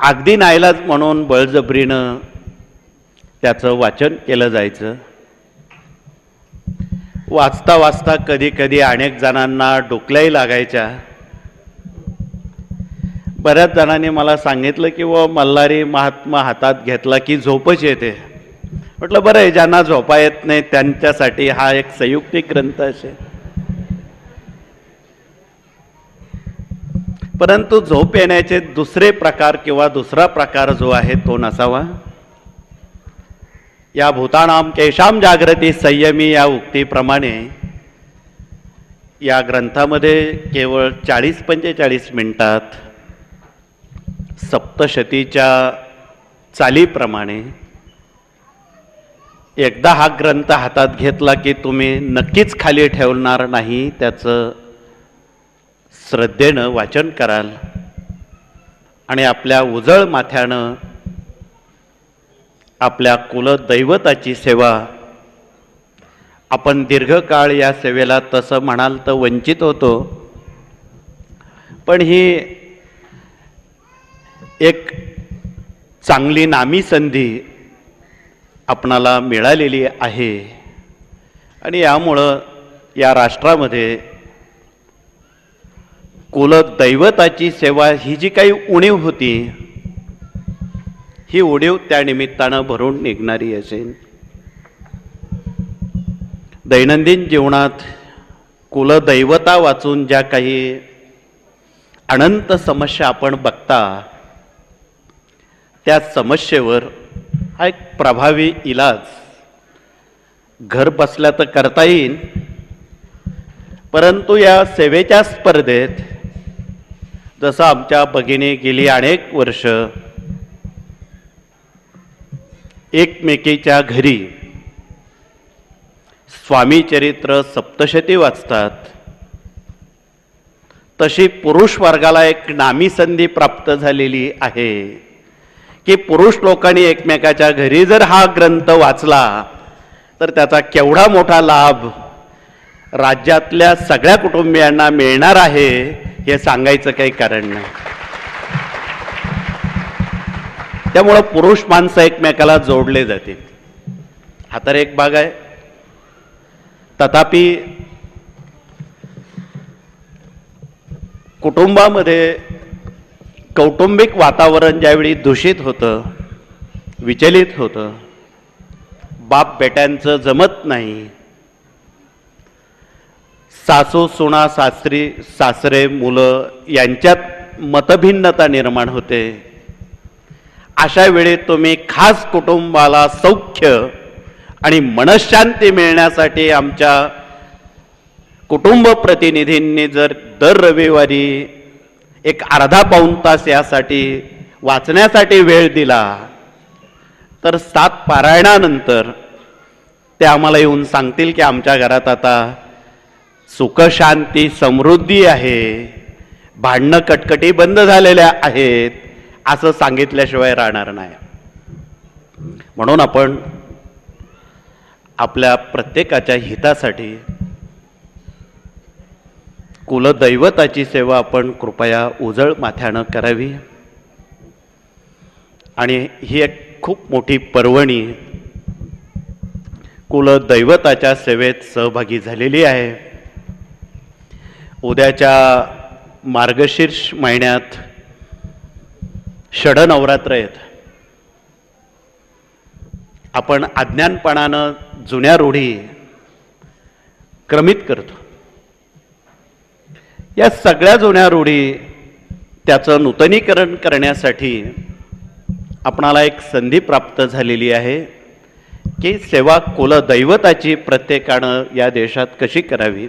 अगदी नाईलाज म्हणून बळजबरीनं त्याचं वाचन केलं जायचं. वाचता वाचता कधी कधी अनेक जणांना डोकल्याही लागायच्या. बऱ्याच जणांनी मला सांगितलं की मल्हारी महात्मा हातात घेतला की झोपच येते. म्हटलं बरं आहे, ज्यांना झोपा येत नाही त्यांच्यासाठी हा एक संयुक्तिक ग्रंथ असेल. परंतु झोप येण्याचे दुसरे प्रकार किंवा दुसरा प्रकार जो आहे तो नसावा. या भूतानाम केशाम जागृती संयमी या उक्तीप्रमाणे या ग्रंथामध्ये केवळ 40-45 मिनिटात सप्तशतीच्या चालीप्रमाणे एकदा हा ग्रंथ हातात घेतला की तुम्ही नक्कीच खाली ठेवणार नाही. त्याचं श्रद्धेनं वाचन कराल आणि आपल्या उजळ माथ्यानं आपल्या कुलदैवताची सेवा. आपण दीर्घकाळ या सेवेला तसं म्हणाल तर वंचित होतो, पण ही एक चांगली नामी संधी आपणाला मिळालेली आहे. आणि यामुळं या राष्ट्रामध्ये कुलदैवताची सेवा ही जी काही उणीव होती, ही उणीव त्या निमित्तानं भरून निघणारी असेल. दैनंदिन जीवनात कुलदैवता वाचून ज्या काही अनंत समस्या आपण बघता, त्या समस्येवर हा एक प्रभावी इलाज घर बसल्या तर करता येईल. परंतु या सेवेच्या स्पर्धेत जसं आमच्या भगिनी गेली अनेक वर्ष एकमेकीच्या घरी स्वामी चरित्र सप्तशती वाचतात, तशी पुरुष वर्गाला एक नामी संधी प्राप्त झालेली आहे की पुरुष लोकांनी एकमेकाच्या घरी जर हा ग्रंथ वाचला तर त्याचा केवढा मोठा लाभ राज्यातल्या सगळ्या कुटुंबियांना मिळणार आहे हे सांगायचं काही कारण नाही. त्यामुळं पुरुष माणसं एकमेकाला जोडले जातील हा तर एक भाग आहे. तथापि कुटुंबामध्ये कौटुंबिक वातावरण ज्यावेळी दूषित होतं, विचलित होतं, बाप बेट्यांचं जमत नाही, सासू सुना सासरी सासरे मुलं यांच्यात मतभिन्नता निर्माण होते, अशा वेळी तुम्ही खास कुटुंबाला सौख्य आणि मनशांती मिळण्यासाठी आमच्या कुटुंब प्रतिनिधींनी जर दर रविवारी एक अर्धा पाऊण तास यासाठी वाचण्यासाठी वेळ दिला तर 7 पारायणानंतर ते आम्हाला येऊन सांगतील की आमच्या घरात आता सुख शांती समृद्धी आहे, भांडणं कटकटी बंद झालेल्या आहेत, असं सांगितल्याशिवाय राहणार नाही. म्हणून आपण आपल्या प्रत्येकाच्या हितासाठी कुलदैवताची सेवा आपण कृपया उजळ माथ्यानं करावी. आणि ही एक खूप मोठी पर्वणी कुलदैवताच्या सेवेत सहभागी झालेली आहे. उद्याच्या मार्गशीर्ष महिन्यात षडनवरात्र आहेत. आपण अज्ञानपणानं जुन्या रूढी क्रमित करतो. या सगळ्या जुन्या रूढी त्याचं नूतनीकरण करण्यासाठी आपणाला एक संधी प्राप्त झालेली आहे की सेवा कुलदैवताची प्रत्येकानं या देशात कशी करावी.